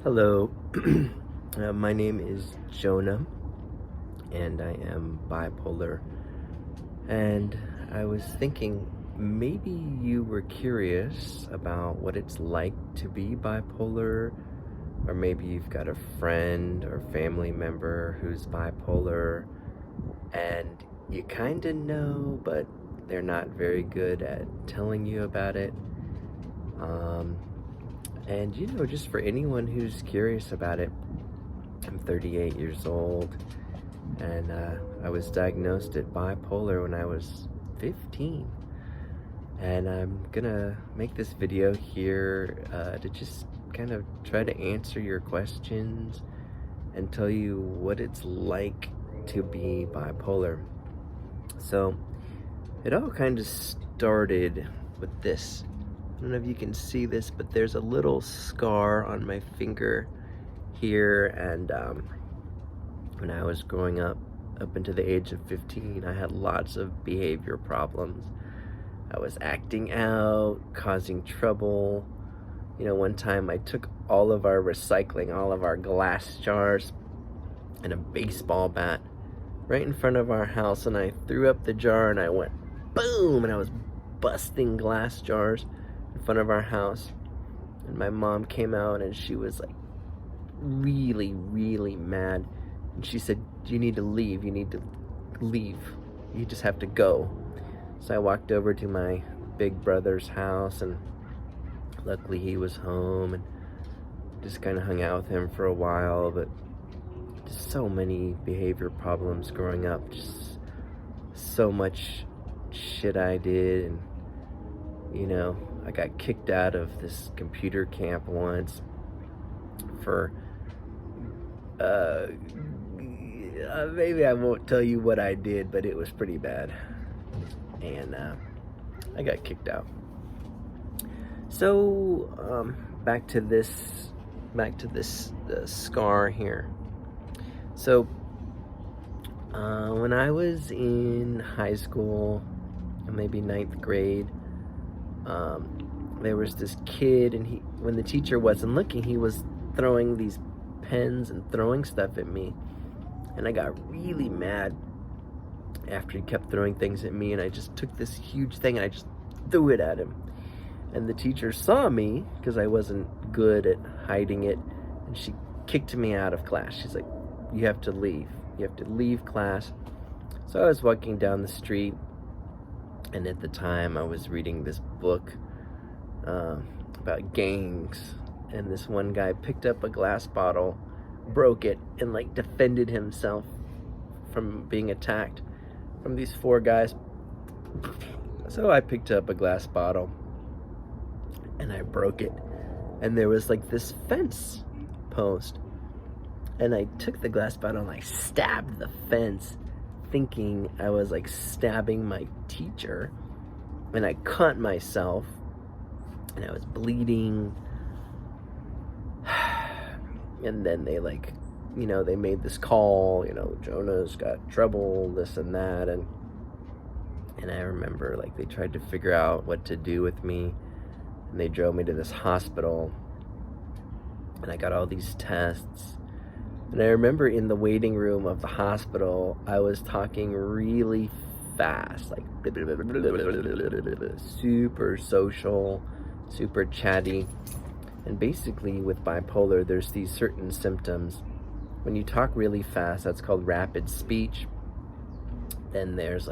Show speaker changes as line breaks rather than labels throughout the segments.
Hello, my name is Jonah, and I am bipolar. And I was thinking maybe you were curious about what it's like to be bipolar, or maybe you've got a friend or family member who's bipolar, and you kind of know, but they're not very good at telling you about it. Um, and just for anyone who's curious about it, I'm 38 years old, and I was diagnosed at bipolar when I was 15. And I'm gonna make this video here to just kind of try to answer your questions and tell you what it's like to be bipolar. So it all kind of started with this. I don't know if you can see this, but there's a little scar on my finger here, and when I was growing up into the age of 15, I had lots of behavior problems. I was acting out, causing trouble. One time I took all of our recycling, all of our glass jars, and a baseball bat right in front of our house, and I threw up the jar and I went boom, and I was busting glass jars in front of our house. And my mom came out and she was like really, really mad. And she said, "You need to leave. You need to leave. You just have to go." So I walked over to my big brother's house, and luckily he was home, and just kind of hung out with him for a while. But just so many behavior problems growing up, just so much shit I did. And I got kicked out of this computer camp once for maybe I won't tell you what I did, but it was pretty bad, and I got kicked out. So back to this scar here. So when I was in high school, maybe ninth grade, there was this kid, and when the teacher wasn't looking, he was throwing these pens and throwing stuff at me. And I got really mad after he kept throwing things at me, and I just took this huge thing and I just threw it at him. And the teacher saw me because I wasn't good at hiding it, and she kicked me out of class. She's like, "You have to leave. You have to leave class." So I was walking down the street, and at the time I was reading this book about gangs, and this one guy picked up a glass bottle, broke it, and like defended himself from being attacked from these four guys. So I picked up a glass bottle and I broke it, and there was like this fence post, and I took the glass bottle and I stabbed the fence, thinking I was like stabbing my teacher, and I cut myself and I was bleeding. And then they they made this call, Jonah's got trouble, this and that. And I remember they tried to figure out what to do with me, and they drove me to this hospital, and I got all these tests. And I remember in the waiting room of the hospital, I was talking really fast, like super social, super chatty. And basically with bipolar, there's these certain symptoms. When you talk really fast, that's called rapid speech. Then there's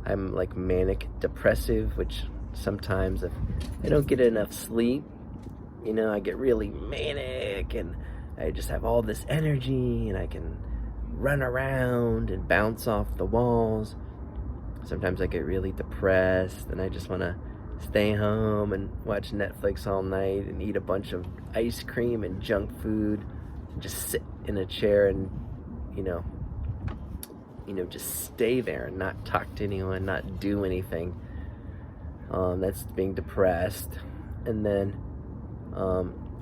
I'm manic depressive, which sometimes if I don't get enough sleep, I get really manic, and I just have all this energy, and I can run around and bounce off the walls. Sometimes I get really depressed, and I just want to stay home and watch Netflix all night and eat a bunch of ice cream and junk food, and just sit in a chair and just stay there and not talk to anyone, not do anything. That's being depressed. And then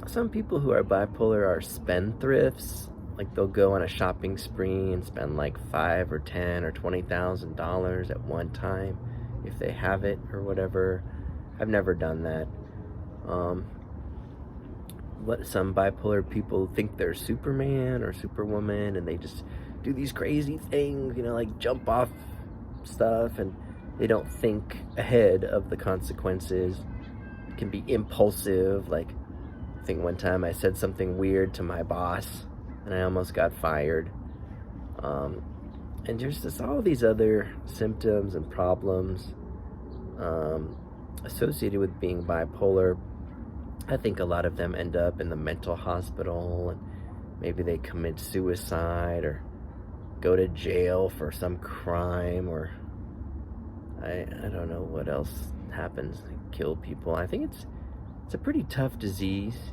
some people who are bipolar are spendthrifts. They'll go on a shopping spree and spend $5 or $10 or $20,000 at one time if they have it or whatever. I've never done that. what some bipolar people think they're Superman or Superwoman, and they just do these crazy things, like jump off stuff, and they don't think ahead of the consequences. It can be impulsive. Like, I think one time I said something weird to my boss, and I almost got fired. And there's just all these other symptoms and problems associated with being bipolar. I think a lot of them end up in the mental hospital, and maybe they commit suicide or go to jail for some crime, or I don't know what else happens. They kill people. I think it's a pretty tough disease.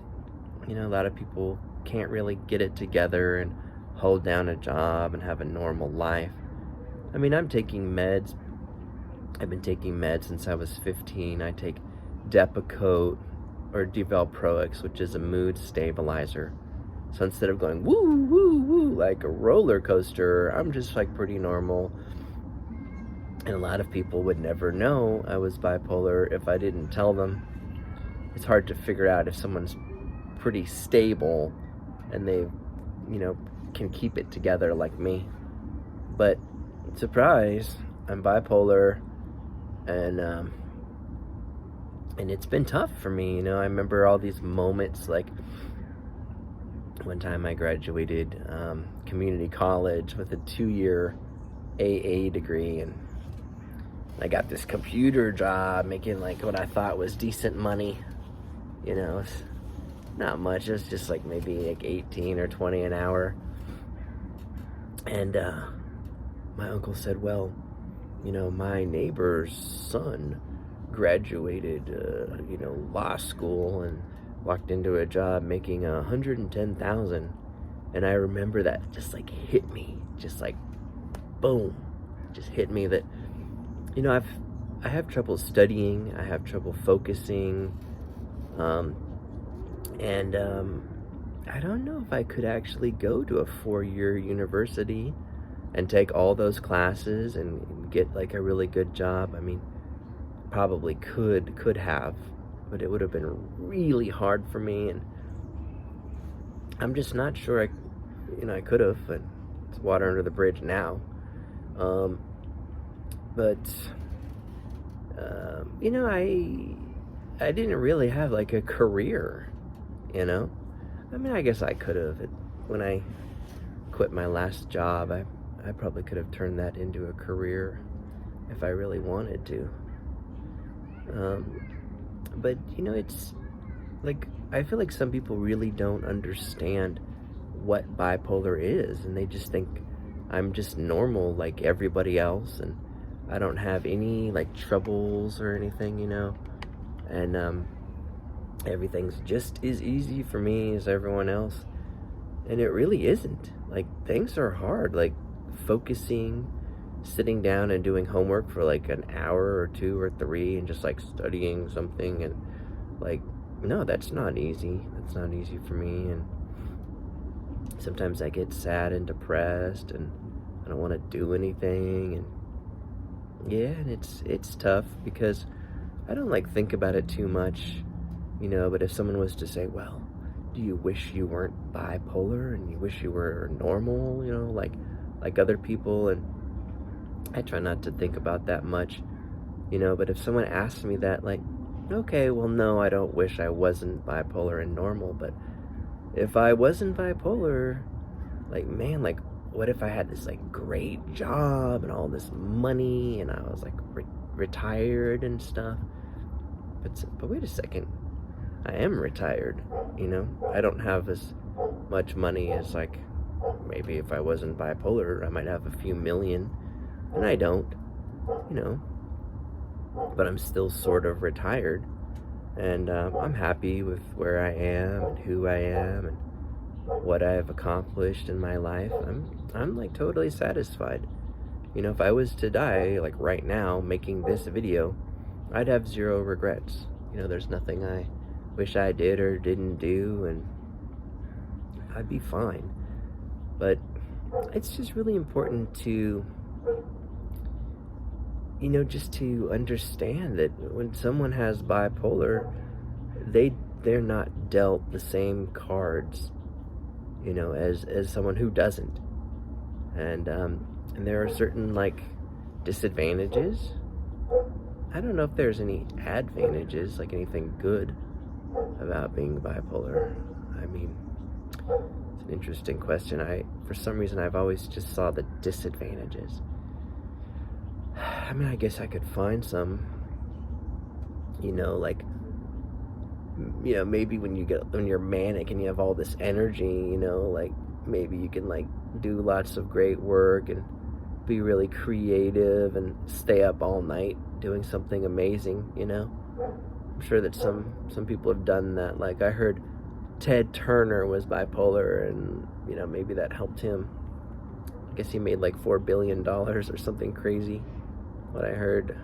A lot of people can't really get it together and hold down a job and have a normal life. I mean, I'm taking meds. I've been taking meds since I was 15. I take Depakote or Valproix, which is a mood stabilizer. So instead of going woo, woo, woo, like a roller coaster, I'm just like pretty normal. And a lot of people would never know I was bipolar if I didn't tell them. It's hard to figure out if someone's pretty stable and they, can keep it together like me. But surprise, I'm bipolar, and it's been tough for me. I remember all these moments, like one time I graduated community college with a 2-year AA degree, and I got this computer job making like what I thought was decent money. It's not much. It was just like maybe like 18 or 20 an hour. And my uncle said, well, my neighbor's son graduated, law school and walked into a job making $110,000. And I remember that just like hit me, just like boom, just hit me that, I have trouble studying, I have trouble focusing, and I don't know if I could actually go to a 4-year university and take all those classes and get like a really good job. I mean, probably could have, but it would have been really hard for me, and I'm just not sure I could have, but it's water under the bridge now. But I didn't really have like a career, I mean, I guess I could have. When I quit my last job, I probably could have turned that into a career if I really wanted to. But it's like, I feel like some people really don't understand what bipolar is, and they just think I'm just normal like everybody else, and I don't have any like troubles or anything, and everything's just as easy for me as everyone else. And it really isn't. Like, things are hard, like focusing, sitting down and doing homework for like an hour or 2 or 3 and just like studying something, and like, no, that's not easy. That's not easy for me. And sometimes I get sad and depressed, and I don't want to do anything, and yeah, and it's tough because I don't like think about it too much, but if someone was to say, well, do you wish you weren't bipolar and you wish you were normal, like other people? And I try not to think about that much, but if someone asks me that, like, okay, well, no, I don't wish I wasn't bipolar and normal, but if I wasn't bipolar, like, man, like, what if I had this like great job and all this money and I was like retired and stuff? But wait a second, I am retired, I don't have as much money as like maybe if I wasn't bipolar. I might have a few million, and I don't, but I'm still sort of retired, and I'm happy with where I am and who I am and what I've accomplished in my life. I'm like totally satisfied. If I was to die like right now making this video, I'd have 0 regrets. There's nothing I wish I did or didn't do, and I'd be fine. But it's just really important to, just to understand that when someone has bipolar, they they're not dealt the same cards, as someone who doesn't. And there are certain like disadvantages. I don't know if there's any advantages, like anything good about being bipolar. I mean, it's an interesting question. For some reason, I've always just saw the disadvantages. I mean, I guess I could find some, like, maybe when you're manic and you have all this energy, like maybe you can like do lots of great work and be really creative and stay up all night doing something amazing, I'm sure that some people have done that. Like I heard Ted Turner was bipolar, and maybe that helped him. I guess he made like $4 billion or something crazy, what I heard.